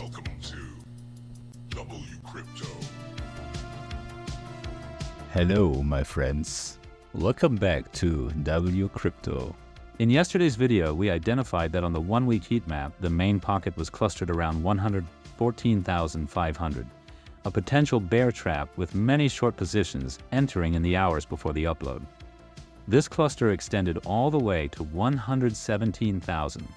Welcome to WCrypto. Hello, my friends. Welcome back to WCrypto. In yesterday's video, we identified that on the one-week heat map, the main pocket was clustered around 114,500, a potential bear trap with many short positions entering in the hours before the upload. This cluster extended all the way to 117,000.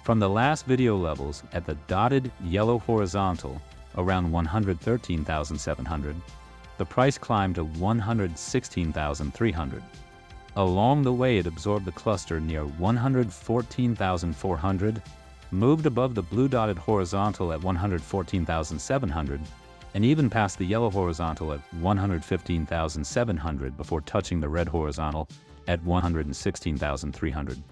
From the last video levels at the dotted yellow horizontal around 113,700, the price climbed to 116,300. Along the way, it absorbed the cluster near 114,400, moved above the blue dotted horizontal at 114,700, and even past the yellow horizontal at 115,700 before touching the red horizontal at 116,300.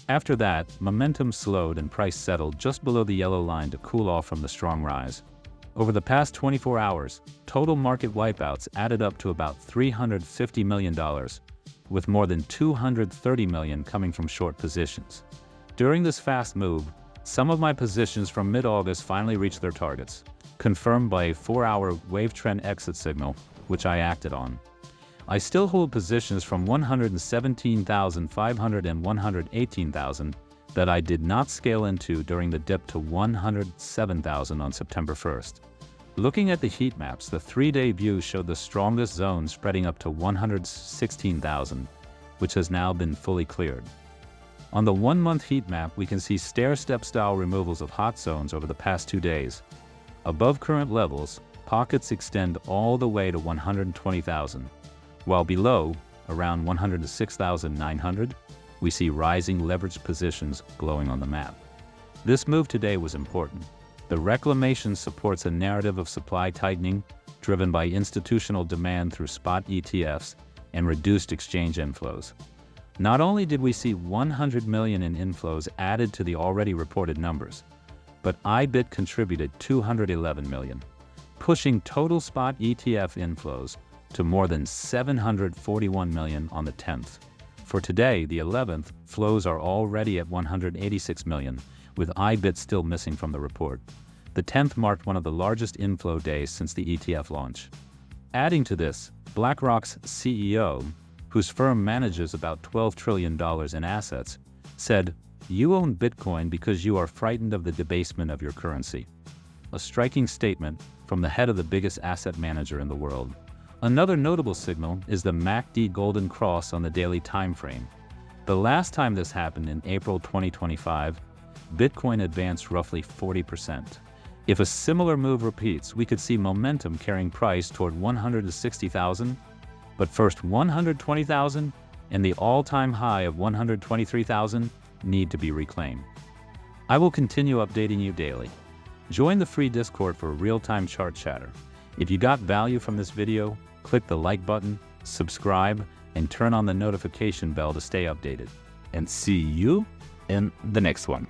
After that, momentum slowed and price settled just below the yellow line to cool off from the strong rise. Over the past 24 hours, total market wipeouts added up to about $350 million, with more than $230 million coming from short positions. During this fast move, some of my positions from mid-August finally reached their targets, confirmed by a 4-hour wave trend exit signal, which I acted on. I still hold positions from 117,500 and 118,000 that I did not scale into during the dip to 107,000 on September 1st. Looking at the heat maps, the 3-day view showed the strongest zone spreading up to 116,000, which has now been fully cleared. On the 1-month heat map, we can see stair-step style removals of hot zones over the past 2 days. Above current levels, pockets extend all the way to 120,000. While below, around 106,900, we see rising leveraged positions glowing on the map. This move today was important. The reclamation supports a narrative of supply tightening driven by institutional demand through spot ETFs and reduced exchange inflows. Not only did we see 100 million in inflows added to the already reported numbers, but IBIT contributed 211 million, pushing total spot ETF inflows to more than 741 million on the 10th. For today, the 11th, flows are already at 186 million, with IBIT still missing from the report. The 10th marked one of the largest inflow days since the ETF launch. Adding to this, BlackRock's CEO, whose firm manages about $12 trillion in assets, said, "You own Bitcoin because you are frightened of the debasement of your currency." A striking statement from the head of the biggest asset manager in the world. Another notable signal is the MACD golden cross on the daily time frame. The last time this happened in April 2025, Bitcoin advanced roughly 40%. If a similar move repeats, we could see momentum carrying price toward 160,000, but first 120,000 and the all-time high of 123,000 need to be reclaimed. I will continue updating you daily. Join the free Discord for real-time chart chatter. If you got value from this video, click the like button, subscribe, and turn on the notification bell to stay updated. And see you in the next one.